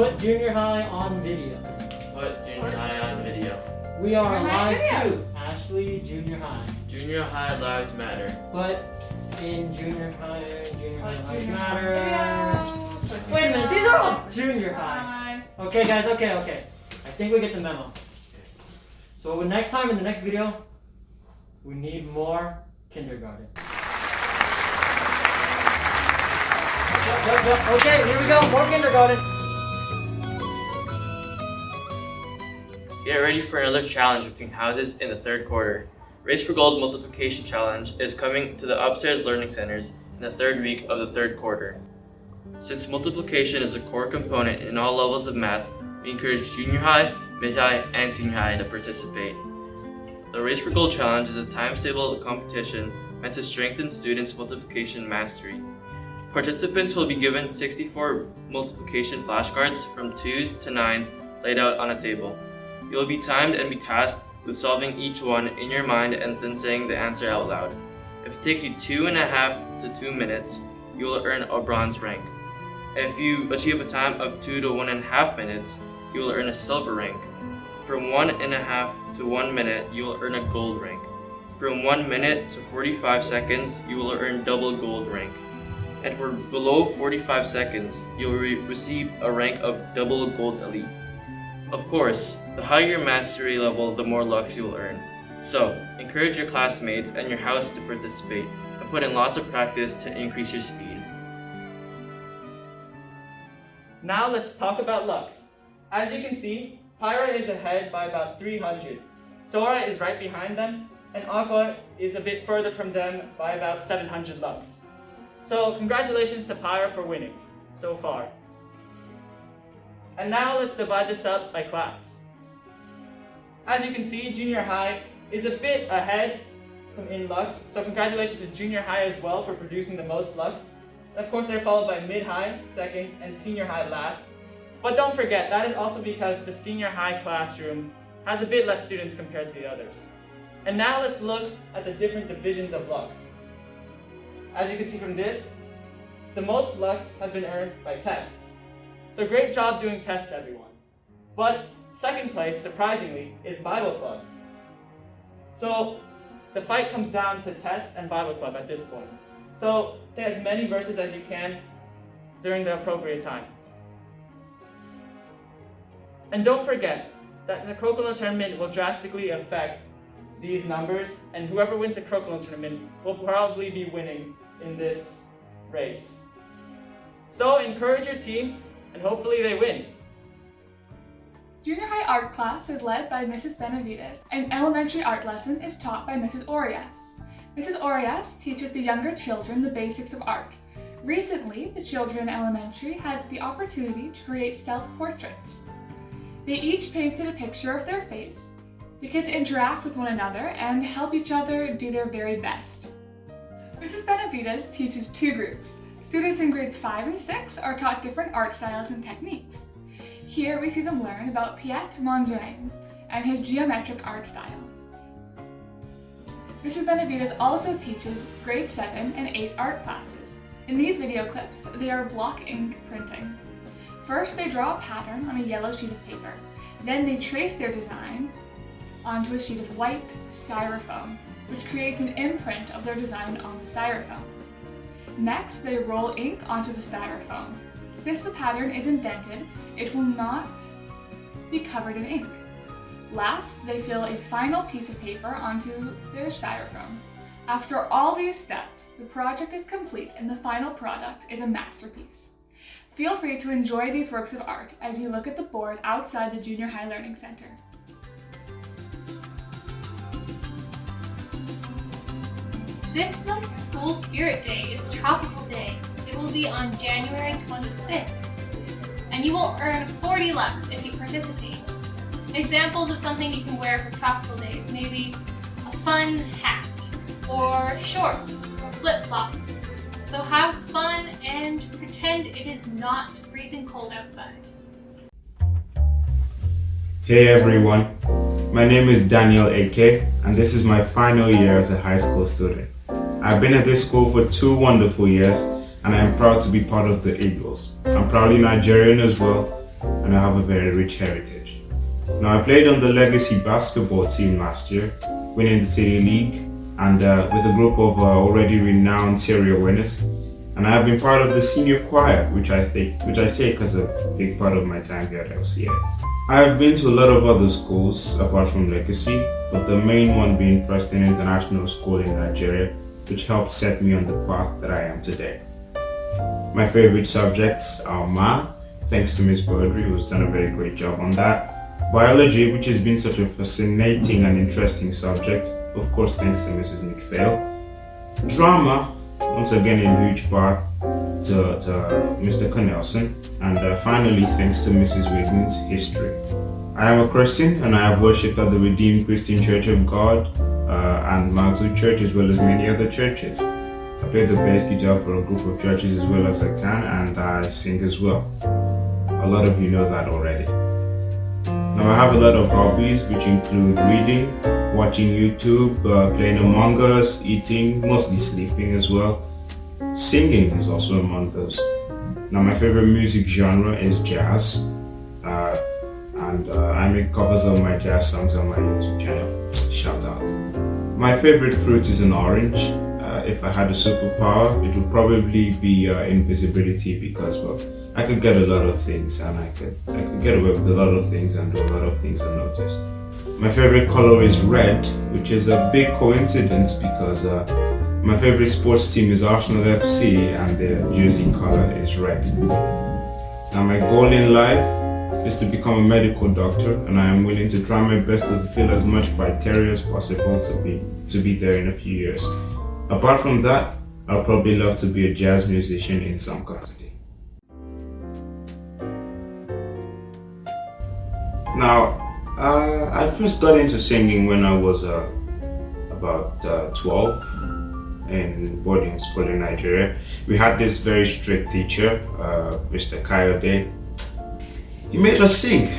Put junior high on video. Put junior high on video. We are Junior high live videos. too. Ashley, junior high. Junior high lives matter. But in junior high lives Junior matter. videos. Wait a minute, these are all junior high. Okay guys, okay. I think we get the memo. So next time in the next video, we need more kindergarten. Yep. Okay, here we go, more kindergarten. Get ready for another challenge between houses in the third quarter. Race for Gold Multiplication Challenge is coming to the upstairs learning centers in the third week of the third quarter. Since multiplication is a core component in all levels of math, we encourage junior high, mid-high, and senior high to participate. The Race for Gold Challenge is a time-stable competition meant to strengthen students' multiplication mastery. Participants will be given 64 multiplication flashcards from 2s to 9s laid out on a table. You will be timed and be tasked with solving each one in your mind and then saying the answer out loud. If it takes you 2.5 to 2 minutes, you will earn a bronze rank. If you achieve a time of 2 to 1.5 minutes, you will earn a silver rank. From 1.5 to 1 minute, you will earn a gold rank. From 1 minute to 45 seconds, you will earn double gold rank. And for below 45 seconds, you will receive a rank of double gold elite. Of course, the higher your mastery level, the more lux you will earn. So, encourage your classmates and your house to participate and put in lots of practice to increase your speed. Now let's talk about lux. As you can see, Pyra is ahead by about 300. Sora is right behind them, and Aqua is a bit further from them by about 700 lux. So congratulations to Pyra for winning so far. And now let's divide this up by class. As you can see, junior high is a bit ahead in lux, so congratulations to junior high as well for producing the most lux. And of course they're followed by mid-high second and senior high last. But don't forget, that is also because the senior high classroom has a bit less students compared to the others. And now let's look at the different divisions of lux. As you can see from this, the most lux has been earned by tests. So great job doing tests, everyone. But second place, surprisingly, is Bible Club. So the fight comes down to tests and Bible Club at this point. So say as many verses as you can during the appropriate time. And don't forget that the crokinole tournament will drastically affect these numbers, and whoever wins the crokinole tournament will probably be winning in this race. So encourage your team, and hopefully they win. Junior high art class is led by Mrs. Benavides, and elementary art lesson is taught by Mrs. Orias. Mrs. Orias teaches the younger children the basics of art. Recently, the children in elementary had the opportunity to create self-portraits. They each painted a picture of their face. The kids interact with one another and help each other do their very best. Mrs. Benavides teaches two groups. Students in grades 5 and 6 are taught different art styles and techniques. Here we see them learn about Piet Mondrian and his geometric art style. Mrs. Benavides also teaches grade 7 and 8 art classes. In these video clips, they are block ink printing. First, they draw a pattern on a yellow sheet of paper. Then they trace their design onto a sheet of white styrofoam, which creates an imprint of their design on the styrofoam. Next, they roll ink onto the styrofoam. Since the pattern is indented, it will not be covered in ink. Last, they fill a final piece of paper onto their styrofoam. After all these steps, the project is complete and the final product is a masterpiece. Feel free to enjoy these works of art as you look at the board outside the Junior High Learning Center. This month's School Spirit Day is Tropical Day. It will be on January 26th. And you will earn 40 lux if you participate. Examples of something you can wear for tropical days may be a fun hat, or shorts, or flip-flops. So have fun and pretend it is not freezing cold outside. Hey everyone, my name is Daniel Eke and this is my final year as a high school student. I've been at this school for 2 wonderful years and I am proud to be part of the Eagles. I'm proudly Nigerian as well, and I have a very rich heritage. Now, I played on the Legacy basketball team last year, winning the City League, and with a group of already renowned serial winners. And I have been part of the senior choir, which I take as a big part of my time here at LCA. I have been to a lot of other schools apart from Legacy, but the main one being Preston International School in Nigeria, which helped set me on the path that I am today. My favorite subjects are math, thanks to Miss Birdry, who's done a very great job on that. Biology, which has been such a fascinating and interesting subject, of course thanks to Mrs. McPhail. Drama, once again in huge part to Mr. Cornelson. And finally, thanks to Mrs. Wiggins, history. I am a Christian and I have worshipped at the Redeemed Christian Church of God and Mountwood Church, as well as many other churches. I play the bass guitar for a group of churches as well as I can, and I sing as well. A lot of you know that already. Now I have a lot of hobbies which include reading, watching YouTube, playing Among Us, eating, mostly sleeping as well. Singing is also among those. Now my favorite music genre is jazz, and I make covers of my jazz songs on my YouTube channel. Shout out. My favorite fruit is an orange. If I had a superpower, it would probably be invisibility, because well, I could get a lot of things, and I could get away with a lot of things and do a lot of things unnoticed. My favorite color is red, which is a big coincidence because my favorite sports team is Arsenal FC and their jersey color is red. Now my goal in life is to become a medical doctor, and I am willing to try my best to fulfill as much criteria as possible to be there in a few years. Apart from that, I'll probably love to be a jazz musician in some capacity. Now, I first got into singing when I was about 12 in boarding school in Nigeria. We had this very strict teacher, Mr. Kayode. He made us sing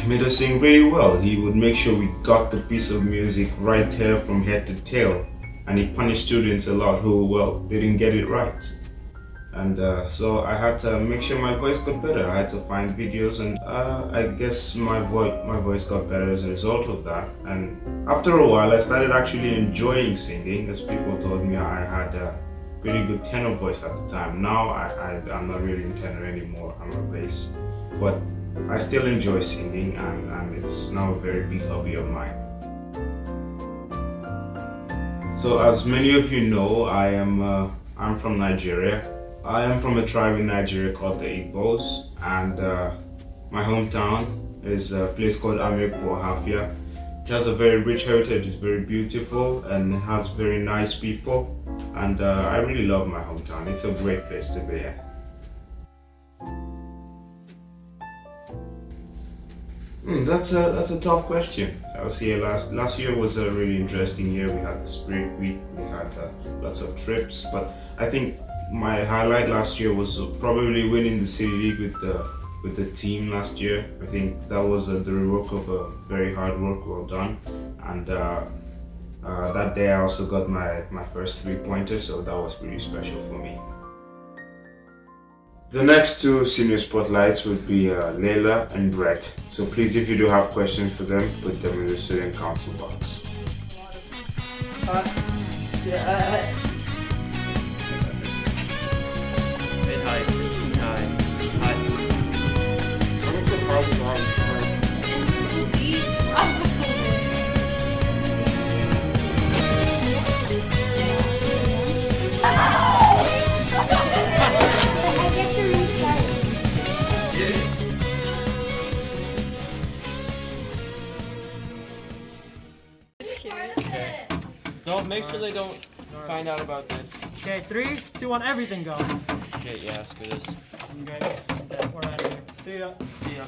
really well. He would make sure we got the piece of music right here from head to tail. And he punished students a lot who, well, didn't get it right. And so I had to make sure my voice got better. I had to find videos, and I guess my voice got better as a result of that. And after a while, I started actually enjoying singing, as people told me I had a pretty good tenor voice at the time. Now I'm not really in tenor anymore, I'm a bass. But I still enjoy singing, and it's now a very big hobby of mine. So as many of you know, I'm from Nigeria. I am from a tribe in Nigeria called the Igbos, and my hometown is a place called Amekpo-Hafia. It has a very rich heritage, it's very beautiful, and it has very nice people, and I really love my hometown. It's a great place to be at. That's a tough question. LCA last year was a really interesting year. We had the Spirit Week, we had lots of trips, but I think my highlight last year was probably winning the City League with the team last year. I think that was the result of a very hard work, well done. And that day I also got my first 3-pointer, so that was pretty special for me. The next two senior spotlights would be Layla and Brett. So please, if you do have questions for them, put them in the student council box. Don't make sure they don't find out about this. Okay, 3, 2, 1, everything go. Okay, yeah, screw this. Okay, we're out of here. See ya. See ya.